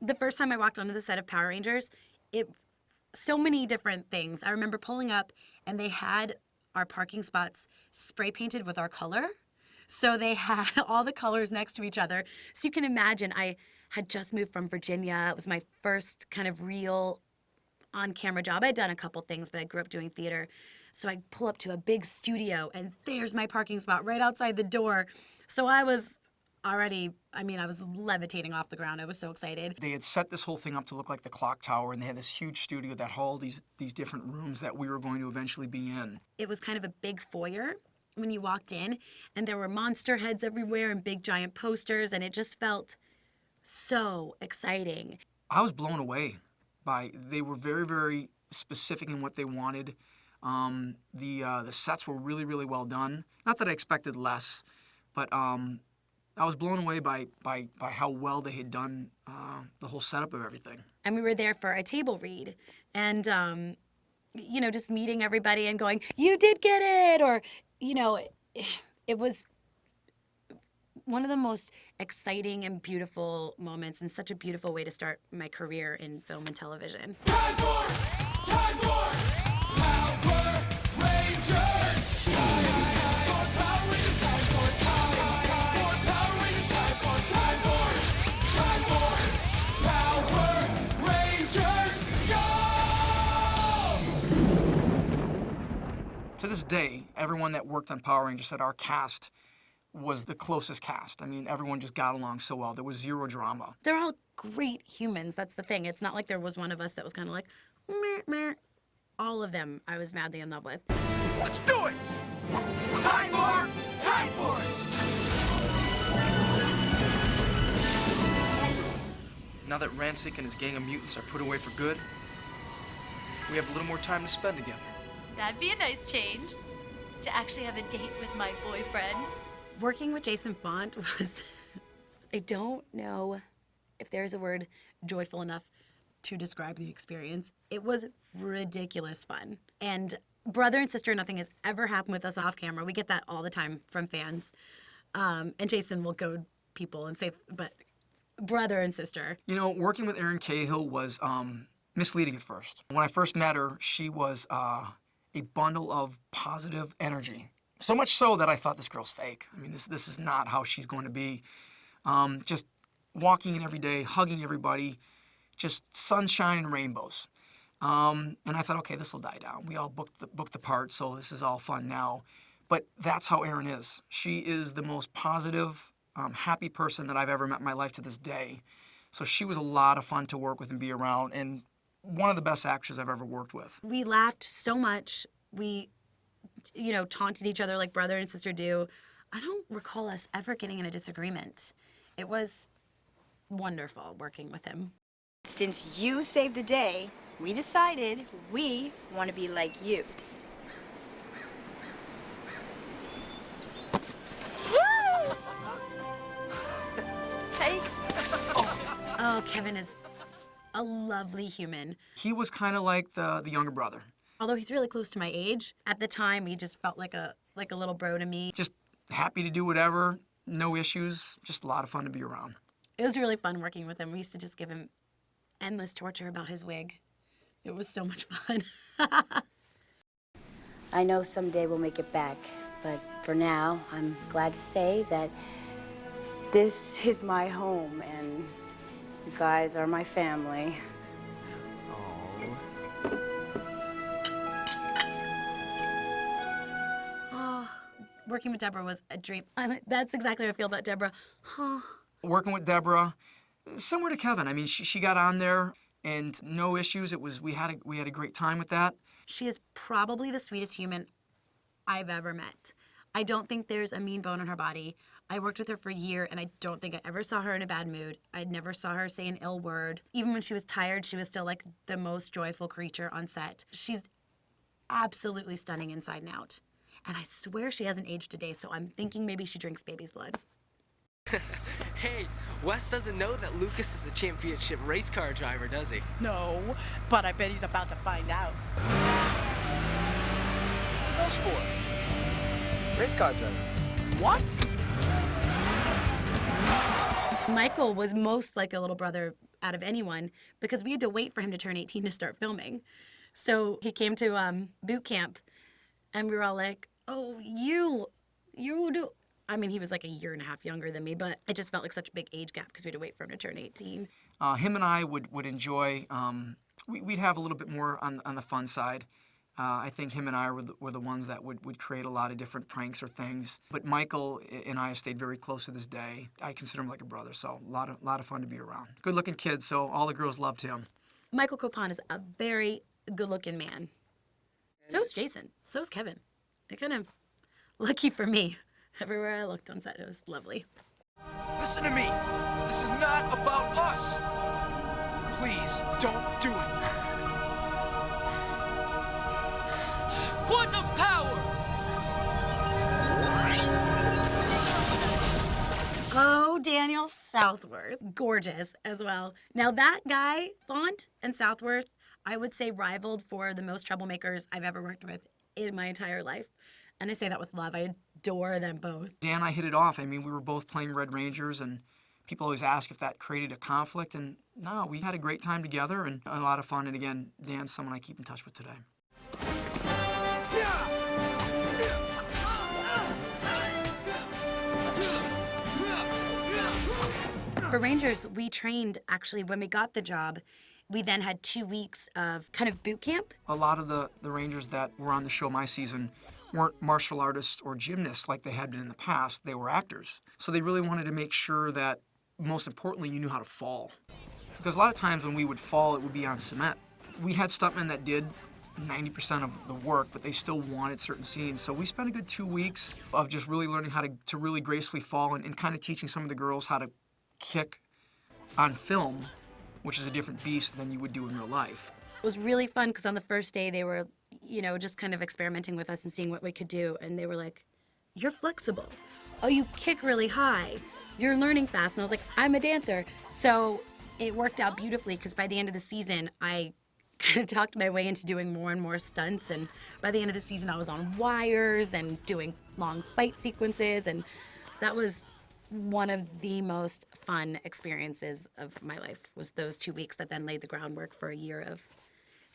The first time I walked onto the set of Power Rangers, so many different things. I remember pulling up and they had our parking spots spray painted with our color. So they had all the colors next to each other. So you can imagine, I had just moved from Virginia. It was my first kind of real on-camera job. I'd done a couple things, but I grew up doing theater. So I pull up to a big studio and there's my parking spot right outside the door. So I was already, I was levitating off the ground. I was so excited. They had set this whole thing up to look like the clock tower, and they had this huge studio that had all these different rooms that we were going to eventually be in. It was kind of a big foyer when you walked in, and there were monster heads everywhere and big giant posters, and it just felt so exciting. I was blown away they were very, very specific in what they wanted. The sets were really, really well done. Not that I expected less, but I was blown away by how well they had done the whole setup of everything. And we were there for a table read, and just meeting everybody and going, "You did get it," or it was one of the most exciting and beautiful moments, and such a beautiful way to start my career in film and television. Time Force! Time Force! Power Rangers! Time for Power Rangers! Time Force! Time for Power Rangers! Time Force! Time Force! Time Force! Power Rangers! Go! To this day, everyone that worked on Power Rangers said our cast was the closest cast. Everyone just got along so well. There was zero drama. They're all great humans. That's the thing. It's not like there was one of us that was kind of like, meh, meh. All of them I was madly in love with. Let's do it! Time for it! Now that Rancic and his gang of mutants are put away for good, we have a little more time to spend together. That'd be a nice change. To actually have a date with my boyfriend. Working with Jason Font was, I don't know if there's a word joyful enough to describe the experience. It was ridiculous fun. And brother and sister, nothing has ever happened with us off camera. We get that all the time from fans. And Jason will goad people and say, but brother and sister. Working with Erin Cahill was misleading at first. When I first met her, she was a bundle of positive energy. So much so that I thought, this girl's fake. This is not how she's going to be. Just walking in every day, hugging everybody, just sunshine and rainbows. And I thought, okay, this will die down. We all booked the part, so this is all fun now. But that's how Erin is. She is the most positive, happy person that I've ever met in my life to this day. So she was a lot of fun to work with and be around, and one of the best actors I've ever worked with. We laughed so much. We, taunted each other like brother and sister do. I don't recall us ever getting in a disagreement. It was wonderful working with him. Since you saved the day, we decided we want to be like you. Hey. Oh, Kevin is a lovely human. He was kind of like the younger brother. Although he's really close to my age, at the time he just felt like a little bro to me. Just happy to do whatever, no issues, just a lot of fun to be around. It was really fun working with him. We used to just give him endless torture about his wig. It was so much fun. I know someday we'll make it back, but for now, I'm glad to say that this is my home and you guys are my family. Working with Deborah was a dream. That's exactly how I feel about Deborah. Working with Deborah, similar to Kevin. She got on there and no issues. We had a great time with that. She is probably the sweetest human I've ever met. I don't think there's a mean bone in her body. I worked with her for a year, and I don't think I ever saw her in a bad mood. I never saw her say an ill word. Even when she was tired, she was still like the most joyful creature on set. She's absolutely stunning inside and out. And I swear she hasn't aged a day, so I'm thinking maybe she drinks baby's blood. Hey, Wes doesn't know that Lucas is a championship race car driver, does he? No, but I bet he's about to find out. What else for? Race car driver. What? Michael was most like a little brother out of anyone because we had to wait for him to turn 18 to start filming. So he came to boot camp, and we were all like, "Oh, you do." I mean, he was like a year and a half younger than me, but it just felt like such a big age gap because we had to wait for him to turn 18. Him and I would enjoy. We'd have a little bit more on the fun side. I think him and I were the ones that would create a lot of different pranks or things. But Michael and I have stayed very close to this day. I consider him like a brother, so a lot of fun to be around. Good-looking kid, so all the girls loved him. Michael Copan is a very good-looking man. So's Jason. So's Kevin. They're kind of lucky for me. Everywhere I looked on set, it was lovely. Listen to me. This is not about us. Please, don't do it. Quantum power! Oh, Daniel Southworth. Gorgeous as well. Now that guy, Font and Southworth, I would say rivaled for the most troublemakers I've ever worked with in my entire life. And I say that with love. I adore them both. Dan and I hit it off. I mean, we were both playing Red Rangers, and people always ask if that created a conflict. And no, we had a great time together and a lot of fun. And again, Dan's someone I keep in touch with today. For Rangers, we trained, actually, when we got the job, we then had 2 weeks of kind of boot camp. A lot of the Rangers that were on the show my season weren't martial artists or gymnasts like they had been in the past. They were actors. So they really wanted to make sure that, most importantly, you knew how to fall. Because a lot of times when we would fall, it would be on cement. We had stuntmen that did 90% of the work, but they still wanted certain scenes. So we spent a good 2 weeks of just really learning how to really gracefully fall and kind of teaching some of the girls how to kick on film, which is a different beast than you would do in real life. It was really fun because on the first day they were, just kind of experimenting with us and seeing what we could do. And they were like, "You're flexible. Oh, you kick really high. You're learning fast." And I was like, "I'm a dancer." So it worked out beautifully because by the end of the season, I kind of talked my way into doing more and more stunts. And by the end of the season, I was on wires and doing long fight sequences. And that was one of the most fun experiences of my life, was those 2 weeks that then laid the groundwork for a year of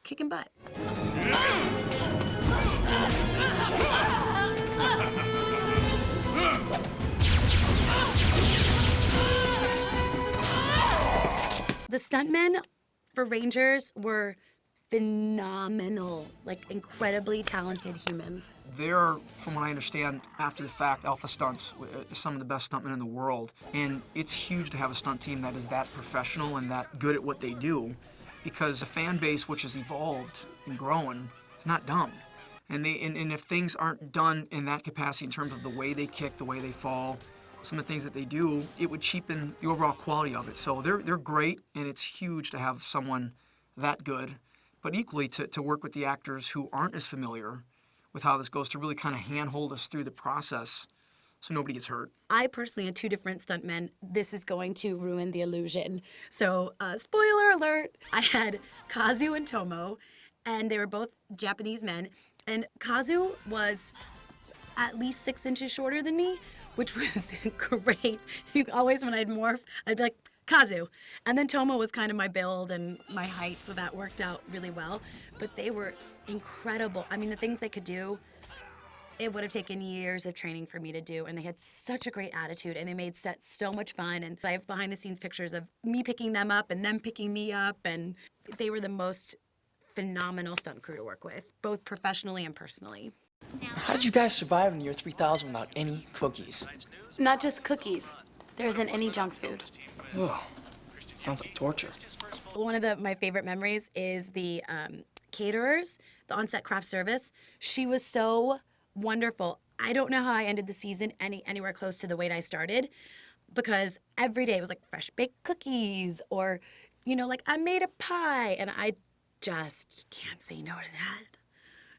kicking butt. The stuntmen for Rangers were phenomenal, like incredibly talented humans. They're, from what I understand, after the fact, Alpha Stunts, some of the best stuntmen in the world. And it's huge to have a stunt team that is that professional and that good at what they do, because a fan base which has evolved and grown is not dumb. And if things aren't done in that capacity in terms of the way they kick, the way they fall, some of the things that they do, it would cheapen the overall quality of it. So they're great, and it's huge to have someone that good. But equally to work with the actors who aren't as familiar with how this goes, to really kind of handhold us through the process so nobody gets hurt. I personally had 2 different stuntmen. This is going to ruin the illusion. So, spoiler alert, I had Kazu and Tomo, and they were both Japanese men. And Kazu was at least 6 inches shorter than me, which was great. Always when I'd morph, I'd be like, Kazu. And then Tomo was kind of my build and my height, so that worked out really well. But they were incredible. I mean, the things they could do, it would have taken years of training for me to do. And they had such a great attitude, and they made sets so much fun. And I have behind-the-scenes pictures of me picking them up and them picking me up. And they were the most phenomenal stunt crew to work with, both professionally and personally. How did you guys survive in the year 3000 without any cookies? Not just cookies. There isn't any junk food. Ugh, sounds like torture. One of my favorite memories is the caterers, the on-set craft service. She was so wonderful. I don't know how I ended the season anywhere close to the weight I started, because every day it was like fresh baked cookies or, like I made a pie, and I just can't say no to that.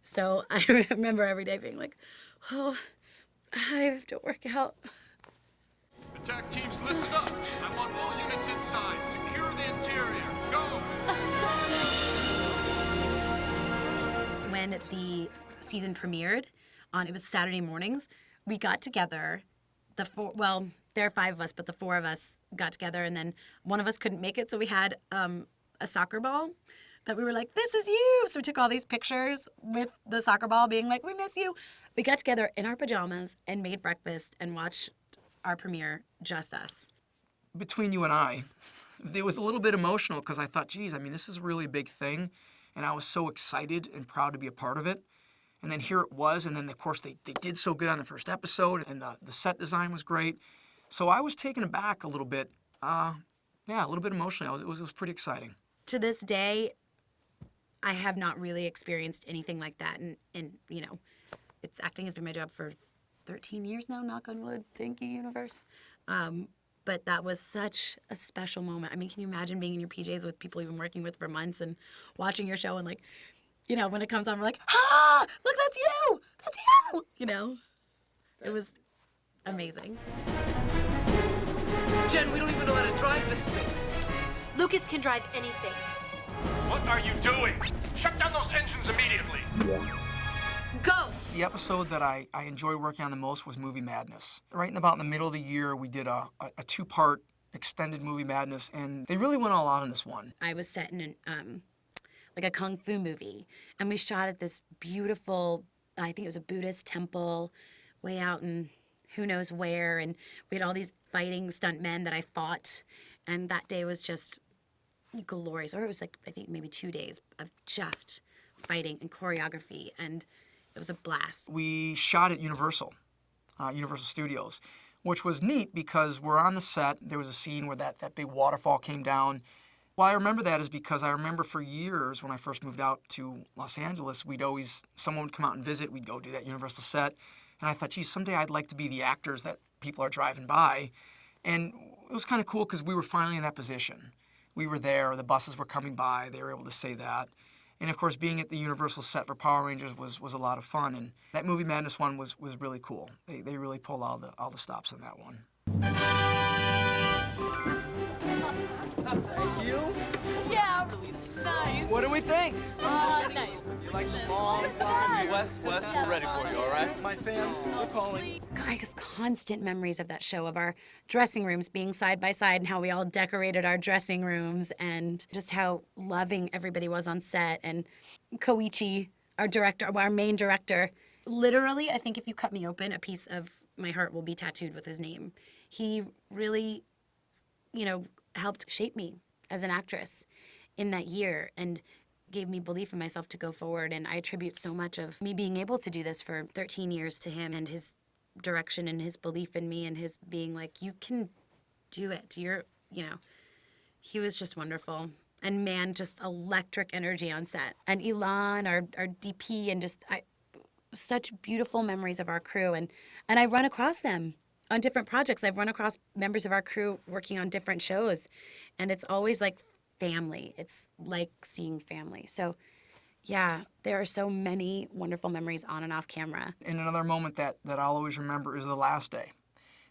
So I remember every day being like, oh, I have to work out. Attack teams, listen up. I want all units inside. Secure the interior. Go! When the season premiered, it was Saturday mornings, we got together, there are 5 of us, but the 4 of us got together, and then one of us couldn't make it, so we had a soccer ball that we were like, this is you. So we took all these pictures with the soccer ball being like, we miss you. We got together in our pajamas and made breakfast and watched our premiere, just us. Between you and I, it was a little bit emotional because I thought, geez, I mean, this is a really big thing. And I was so excited and proud to be a part of it. And then here it was. And then, of course, they did so good on the first episode. And the set design was great. So I was taken aback a little bit. A little bit emotionally. It was pretty exciting. To this day, I have not really experienced anything like that. And acting has been my job for 13 years now, knock on wood. Thank you, universe. But that was such a special moment. I mean, can you imagine being in your PJs with people you've been working with for months and watching your show and like, when it comes on, we're like, look, that's you! That's you! It was amazing. Jen, we don't even know how to drive this thing. Lucas can drive anything. What are you doing? Shut down those engines immediately! Go! The episode that I enjoyed working on the most was Movie Madness. Right in about in the middle of the year, we did a 2-part extended Movie Madness, and they really went all out on this one. I was set in like a kung fu movie, and we shot at this beautiful, I think it was a Buddhist temple, way out in who knows where, and we had all these fighting stunt men that I fought, and that day was just glorious. Or it was like, I think maybe 2 days of just fighting and choreography, and it was a blast. We shot at Universal Studios, which was neat because we're on the set. There was a scene where that big waterfall came down. Why I remember that is because I remember for years when I first moved out to Los Angeles, someone would come out and visit, we'd go do that Universal set, and I thought, geez, someday I'd like to be the actors that people are driving by. And it was kind of cool because we were finally in that position. We were there, the buses were coming by, they were able to say that. And of course, being at the Universal set for Power Rangers was a lot of fun, and that Movie Madness one was really cool. They really pulled all the stops on that one. Thank you. Yeah, nice. What do we think? Nice. You like small? Wes, we're ready for you, all right? My fans, they're calling. I have constant memories of that show, of our dressing rooms being side by side and how we all decorated our dressing rooms and just how loving everybody was on set. And Koichi, our main director, literally, I think if you cut me open, a piece of my heart will be tattooed with his name. He really, helped shape me as an actress in that year and gave me belief in myself to go forward. And I attribute so much of me being able to do this for 13 years to him and his direction and his belief in me and his being like, you can do it. He was just wonderful. And man, just electric energy on set. And Elon, our DP, and such beautiful memories of our crew. And I run across them on different projects. I've run across members of our crew working on different shows. And it's always like family. It's like seeing family. So yeah, there are so many wonderful memories on and off camera. And another moment that I'll always remember is the last day,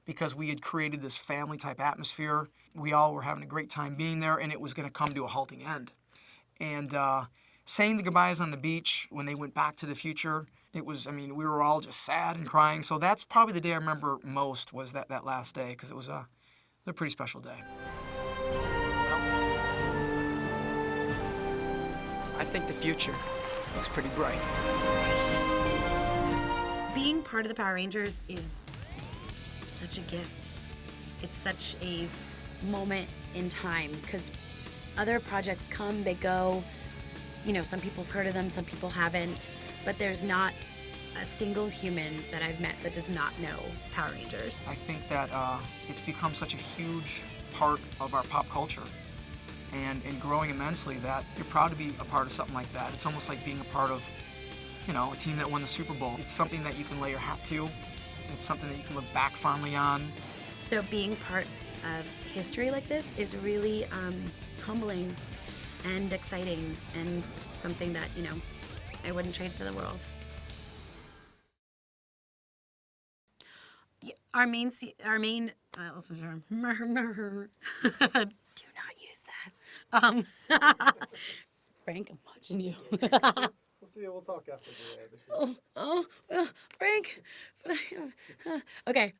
because we had created this family-type atmosphere. We all were having a great time being there, and it was going to come to a halting end. And saying the goodbyes on the beach when they went back to the future, we were all just sad and crying. So that's probably the day I remember most, was that last day, because it was a pretty special day. I think the future looks pretty bright. Being part of the Power Rangers is such a gift. It's such a moment in time, because other projects come, they go. Some people have heard of them, some people haven't, but there's not a single human that I've met that does not know Power Rangers. I think that it's become such a huge part of our pop culture and growing immensely that you're proud to be a part of something like that. It's almost like being a part of, a team that won the Super Bowl. It's something that you can lay your hat to. It's something that you can look back fondly on. So being part of history like this is really humbling and exciting, and something that, I wouldn't trade for the world. Our main, do not use that. Frank, I'm watching you. We'll see. We'll talk after the show. Frank. Okay.